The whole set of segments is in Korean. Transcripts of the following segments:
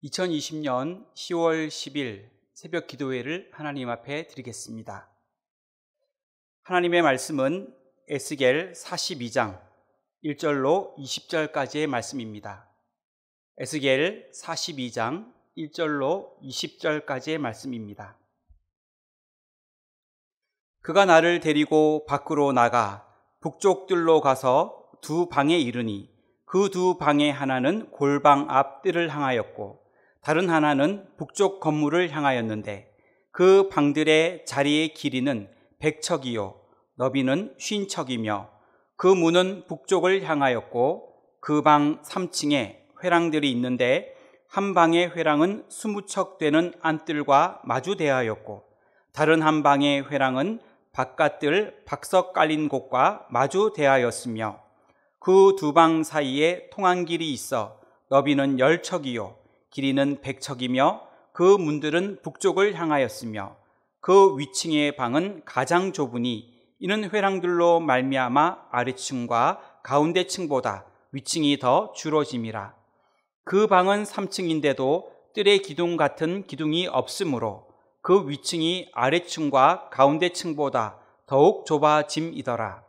2020년 10월 10일 새벽 기도회를 하나님 앞에 드리겠습니다. 하나님의 말씀은 에스겔 42장 1절로 20절까지의 말씀입니다. 에스겔 42장 1절로 20절까지의 말씀입니다. 그가 나를 데리고 밖으로 나가 북쪽 뜰로 가서 두 방에 이르니 그 두 방의 하나는 골방 앞 뜰을 향하였고 다른 하나는 북쪽 건물을 향하였는데 그 방들의 자리의 길이는 100척이요 너비는 50척이며 그 문은 북쪽을 향하였고 그 방 3층에 회랑들이 있는데 한 방의 회랑은 20척 되는 안뜰과 마주 대하였고 다른 한 방의 회랑은 바깥뜰 박석 깔린 곳과 마주 대하였으며 그 두 방 사이에 통한 길이 있어 너비는 10척이요 길이는 100척이며 그 문들은 북쪽을 향하였으며 그 위층의 방은 가장 좁으니 이는 회랑들로 말미암아 아래층과 가운데층보다 위층이 더 줄어짐이라. 그 방은 3층인데도 뜰의 기둥 같은 기둥이 없으므로 그 위층이 아래층과 가운데층보다 더욱 좁아짐이더라.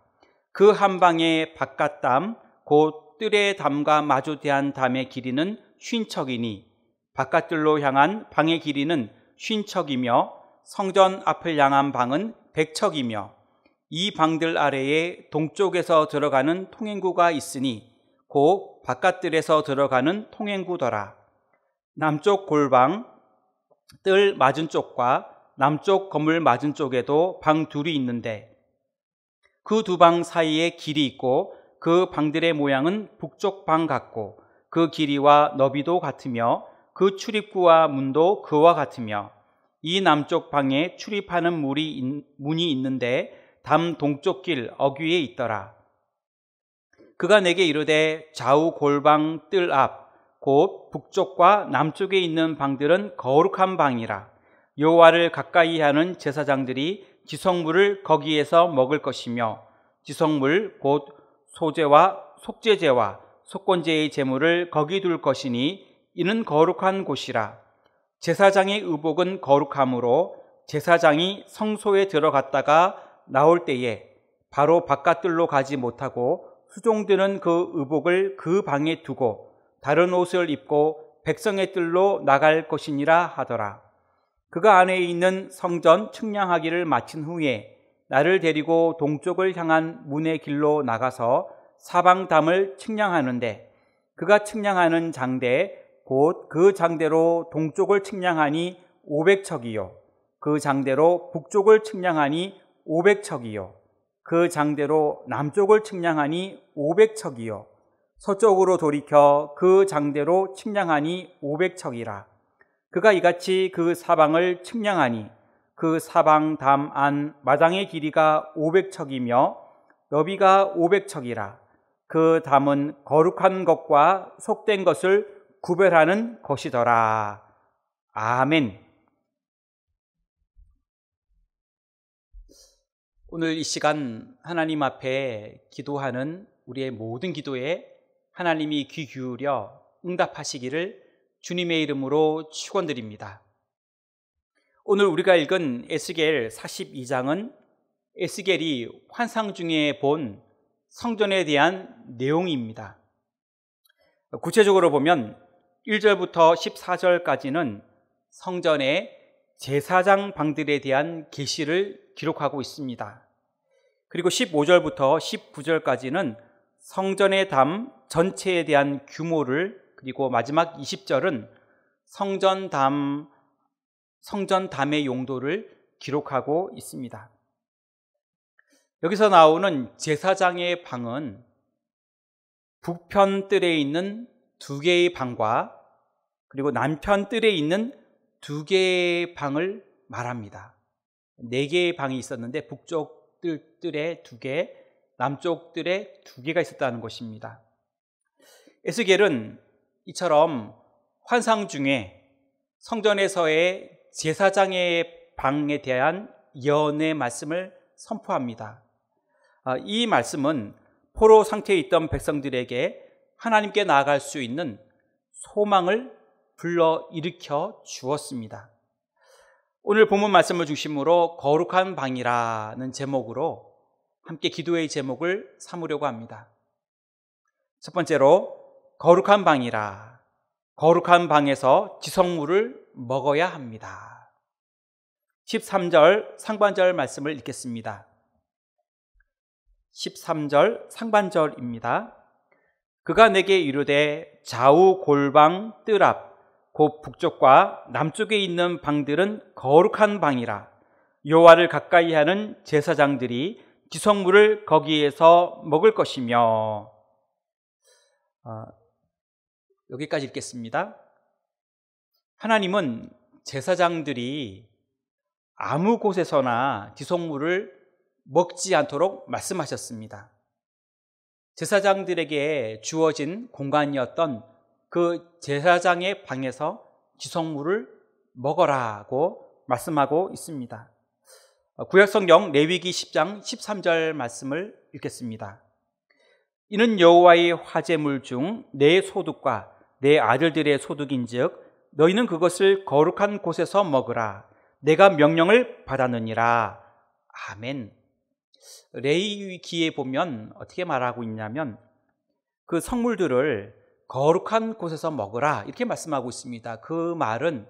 그 한 방의 바깥담 곧 뜰의 담과 마주 대한 담의 길이는 50척이니 바깥뜰로 향한 방의 길이는 50척이며 성전 앞을 향한 방은 100척이며 이 방들 아래에 동쪽에서 들어가는 통행구가 있으니 곧 바깥뜰에서 들어가는 통행구더라. 남쪽 골방 뜰 맞은 쪽과 남쪽 건물 맞은 쪽에도 방 둘이 있는데 그 두 방 사이에 길이 있고 그 방들의 모양은 북쪽 방 같고 그 길이와 너비도 같으며 그 출입구와 문도 그와 같으며 이 남쪽 방에 출입하는 문이 있는데 담 동쪽 길 어귀에 있더라. 그가 내게 이르되 좌우 골방 뜰 앞 곧 북쪽과 남쪽에 있는 방들은 거룩한 방이라. 여호와를 가까이 하는 제사장들이 지성물을 거기에서 먹을 것이며 지성물 곧 소제와 속죄제와 속건제의 제물을 거기 둘 것이니 이는 거룩한 곳이라. 제사장의 의복은 거룩함으로 제사장이 성소에 들어갔다가 나올 때에 바로 바깥뜰로 가지 못하고 수종드는 그 의복을 그 방에 두고 다른 옷을 입고 백성의 뜰로 나갈 것이니라 하더라. 그가 안에 있는 성전 측량하기를 마친 후에 나를 데리고 동쪽을 향한 문의 길로 나가서 사방담을 측량하는데 그가 측량하는 장대 곧 그 장대로 동쪽을 측량하니 500척이요 그 장대로 북쪽을 측량하니 500척이요 그 장대로 남쪽을 측량하니 500척이요 서쪽으로 돌이켜 그 장대로 측량하니 500척이라. 그가 이같이 그 사방을 측량하니 그 사방 담 안 마당의 길이가 500척이며 너비가 500척이라. 그 담은 거룩한 것과 속된 것을 구별하는 것이더라. 아멘. 오늘 이 시간 하나님 앞에 기도하는 우리의 모든 기도에 하나님이 귀 기울여 응답하시기를 주님의 이름으로 축원드립니다. 오늘 우리가 읽은 에스겔 42장은 에스겔이 환상 중에 본 성전에 대한 내용입니다. 구체적으로 보면 1절부터 14절까지는 성전의 제사장 방들에 대한 계시를 기록하고 있습니다. 그리고 15절부터 19절까지는 성전의 담 전체에 대한 규모를, 그리고 마지막 20절은 성전 담의 용도를 기록하고 있습니다. 여기서 나오는 제사장의 방은 북편 뜰에 있는 2개의 방과 그리고 남편 뜰에 있는 2개의 방을 말합니다. 4개의 방이 있었는데 북쪽 뜰에 2개, 남쪽 뜰에 2개가 있었다는 것입니다. 에스겔은 이처럼 환상 중에 성전에서의 제사장의 방에 대한 예언의 말씀을 선포합니다. 이 말씀은 포로 상태에 있던 백성들에게 하나님께 나아갈 수 있는 소망을 불러 일으켜 주었습니다. 오늘 본문 말씀을 중심으로 거룩한 방이라는 제목으로 함께 기도의 제목을 삼으려고 합니다. 첫 번째로 거룩한 방이라, 거룩한 방에서 지성물을 먹어야 합니다. 13절 상반절 말씀을 읽겠습니다. 13절 상반절입니다. 그가 내게 이르되 좌우 골방 뜰 앞 곧 북쪽과 남쪽에 있는 방들은 거룩한 방이라. 여호와를 가까이 하는 제사장들이 지성물을 거기에서 먹을 것이며. 여기까지 읽겠습니다. 하나님은 제사장들이 아무 곳에서나 지성물을 먹지 않도록 말씀하셨습니다. 제사장들에게 주어진 공간이었던 그 제사장의 방에서 지성물을 먹어라고 말씀하고 있습니다. 구약성경 레위기 10장 13절 말씀을 읽겠습니다. 이는 여호와의 화제물 중 내 소득과 내 아들들의 소득인즉 너희는 그것을 거룩한 곳에서 먹으라. 내가 명령을 받았느니라. 아멘. 레위기에 보면 어떻게 말하고 있냐면 그 성물들을 거룩한 곳에서 먹으라 이렇게 말씀하고 있습니다. 그 말은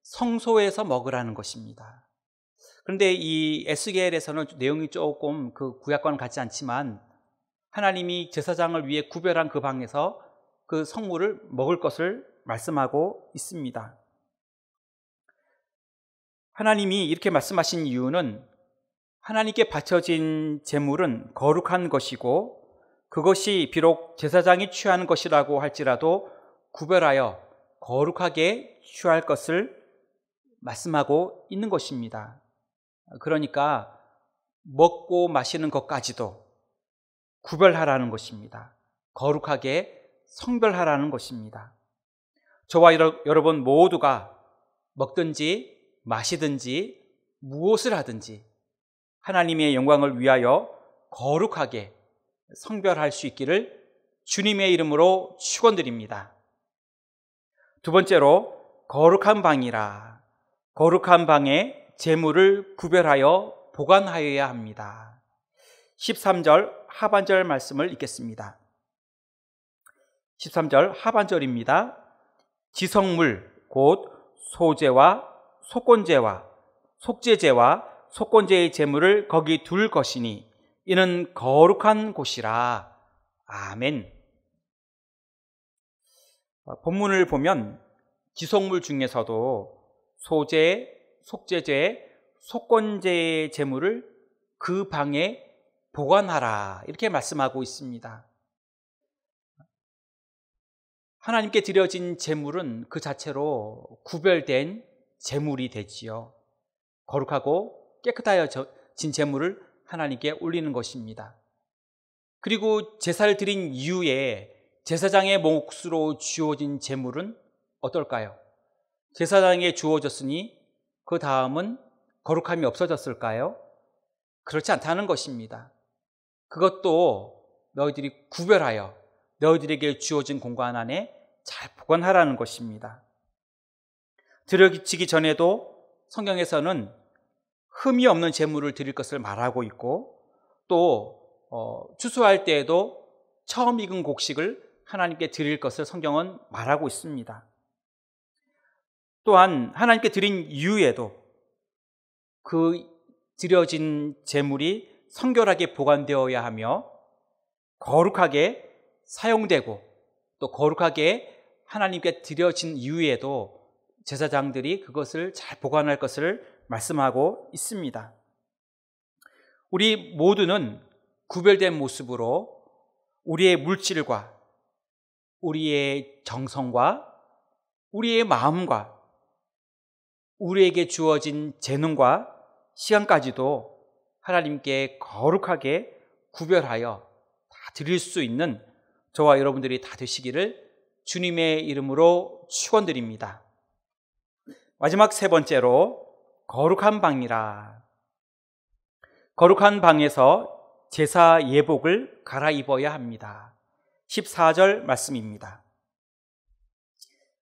성소에서 먹으라는 것입니다. 그런데 이 에스겔에서는 내용이 조금 그 구약과는 같지 않지만 하나님이 제사장을 위해 구별한 그 방에서 그 성물을 먹을 것을 말씀하고 있습니다. 하나님이 이렇게 말씀하신 이유는 하나님께 바쳐진 제물은 거룩한 것이고 그것이 비록 제사장이 취하는 것이라고 할지라도 구별하여 거룩하게 취할 것을 말씀하고 있는 것입니다. 그러니까 먹고 마시는 것까지도 구별하라는 것입니다. 거룩하게 성별하라는 것입니다. 저와 여러분 모두가 먹든지 마시든지 무엇을 하든지 하나님의 영광을 위하여 거룩하게 성별할 수 있기를 주님의 이름으로 축원드립니다. 두 번째로 거룩한 방이라, 거룩한 방에 제물을 구별하여 보관하여야 합니다. 13절 하반절 말씀을 읽겠습니다. 13절 하반절입니다. 지성물 곧 소제와 속건제와 속제제와 속건제의 제물을 거기 둘 것이니 이는 거룩한 곳이라. 아멘. 본문을 보면 지성물 중에서도 소제, 속제제, 속건제의 제물을 그 방에 보관하라 이렇게 말씀하고 있습니다. 하나님께 드려진 제물은 그 자체로 구별된 제물이 되지요. 거룩하고 깨끗하여진 제물을 하나님께 올리는 것입니다. 그리고 제사를 드린 이후에 제사장의 몫으로 주어진 제물은 어떨까요? 제사장에게 주어졌으니 그 다음은 거룩함이 없어졌을까요? 그렇지 않다는 것입니다. 그것도 너희들이 구별하여 너희들에게 주어진 공간 안에 잘 보관하라는 것입니다. 드려지기 전에도 성경에서는 흠이 없는 제물을 드릴 것을 말하고 있고 또 추수할 때에도 처음 익은 곡식을 하나님께 드릴 것을 성경은 말하고 있습니다. 또한 하나님께 드린 이후에도 그 드려진 제물이 성결하게 보관되어야 하며 거룩하게 사용되고 또 거룩하게 하나님께 드려진 이후에도 제사장들이 그것을 잘 보관할 것을 말씀하고 있습니다. 우리 모두는 구별된 모습으로 우리의 물질과 우리의 정성과 우리의 마음과 우리에게 주어진 재능과 시간까지도 하나님께 거룩하게 구별하여 다 드릴 수 있는 저와 여러분들이 다 되시기를 주님의 이름으로 축원드립니다. 마지막 세 번째로 거룩한 방이라. 거룩한 방에서 제사 예복을 갈아입어야 합니다. 14절 말씀입니다.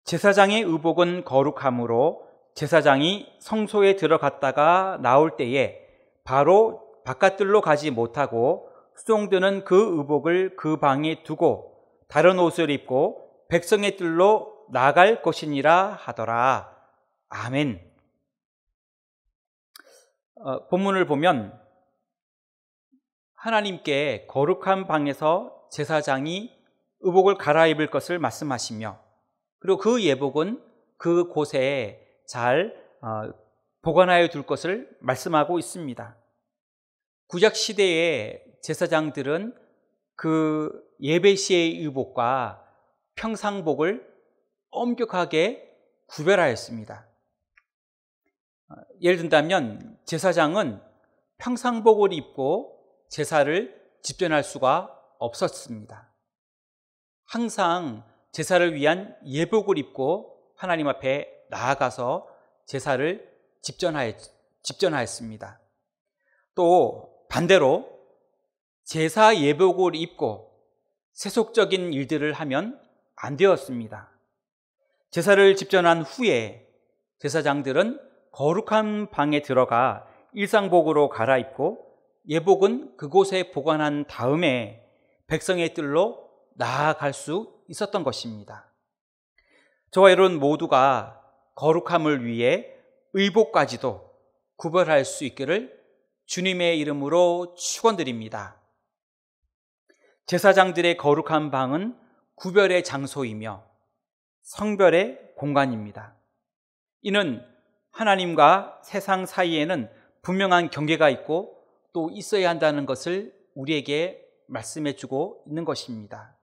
제사장의 의복은 거룩함으로 제사장이 성소에 들어갔다가 나올 때에 바로 바깥들로 가지 못하고 수종드는 그 의복을 그 방에 두고 다른 옷을 입고 백성의 뜰로 나갈 것이니라 하더라. 아멘. 본문을 보면 하나님께 거룩한 방에서 제사장이 의복을 갈아입을 것을 말씀하시며, 그리고 그 예복은 그 곳에 잘 보관하여 둘 것을 말씀하고 있습니다. 구약 시대의 제사장들은 그 예배 시의 의복과 평상복을 엄격하게 구별하였습니다. 예를 든다면 제사장은 평상복을 입고 제사를 집전할 수가 없었습니다. 항상 제사를 위한 예복을 입고 하나님 앞에 나아가서 제사를 집전하였습니다. 또 반대로 제사 예복을 입고 세속적인 일들을 하면 안 되었습니다. 제사를 집전한 후에 제사장들은 거룩한 방에 들어가 일상복으로 갈아입고 예복은 그곳에 보관한 다음에 백성의 뜰로 나아갈 수 있었던 것입니다. 저와 여러분 모두가 거룩함을 위해 의복까지도 구별할 수 있기를 주님의 이름으로 축원드립니다. 제사장들의 거룩한 방은 구별의 장소이며 성별의 공간입니다. 이는 하나님과 세상 사이에는 분명한 경계가 있고 또 있어야 한다는 것을 우리에게 말씀해 주고 있는 것입니다.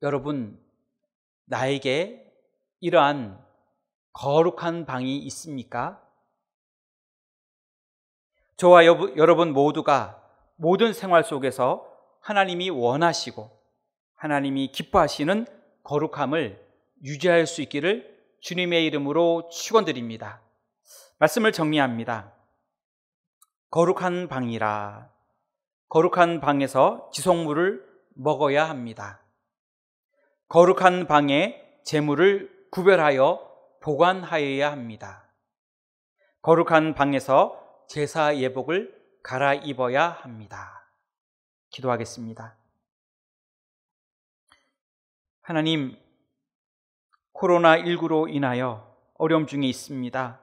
여러분, 나에게 이러한 거룩한 방이 있습니까? 저와 여러분 모두가 모든 생활 속에서 하나님이 원하시고 하나님이 기뻐하시는 거룩함을 유지할 수 있기를 주님의 이름으로 축원드립니다. 말씀을 정리합니다. 거룩한 방이라. 거룩한 방에서 지속물을 먹어야 합니다. 거룩한 방에 제물을 구별하여 보관하여야 합니다. 거룩한 방에서 제사 예복을 갈아입어야 합니다. 기도하겠습니다. 하나님, 코로나19로 인하여 어려움 중에 있습니다.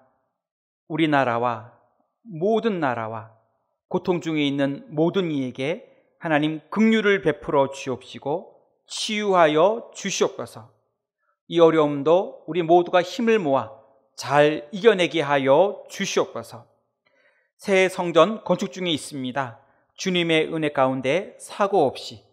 우리나라와 모든 나라와 고통 중에 있는 모든 이에게 하나님 긍휼을 베풀어 주옵시고 치유하여 주시옵소서. 이 어려움도 우리 모두가 힘을 모아 잘 이겨내게 하여 주시옵소서. 새 성전 건축 중에 있습니다. 주님의 은혜 가운데 사고 없이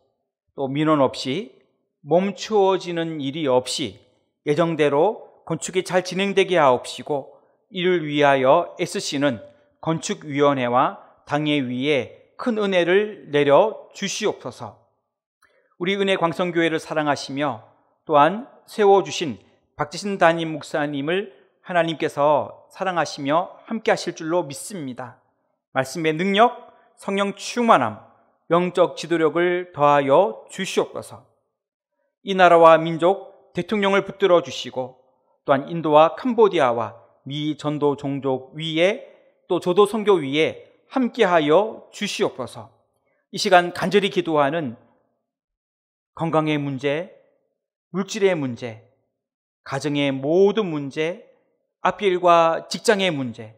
또 민원 없이 멈추어지는 일이 없이 예정대로 건축이 잘 진행되게 하옵시고 이를 위하여 애쓰시는 건축위원회와 당회위에 큰 은혜를 내려 주시옵소서. 우리 은혜 광성교회를 사랑하시며 또한 세워주신 박지신 담임 목사님을 하나님께서 사랑하시며 함께 하실 줄로 믿습니다. 말씀의 능력, 성령 충만함, 영적 지도력을 더하여 주시옵소서. 이 나라와 민족 대통령을 붙들어 주시고 또한 인도와 캄보디아와 미 전도 종족 위에 또 조도 선교 위에 함께하여 주시옵소서. 이 시간 간절히 기도하는 건강의 문제, 물질의 문제, 가정의 모든 문제, 앞길과 직장의 문제,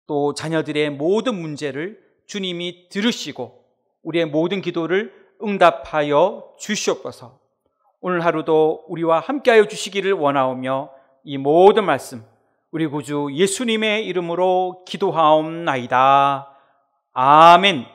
또 자녀들의 모든 문제를 주님이 들으시고 우리의 모든 기도를 응답하여 주시옵소서. 오늘 하루도 우리와 함께하여 주시기를 원하오며 이 모든 말씀 우리 구주 예수님의 이름으로 기도하옵나이다. 아멘.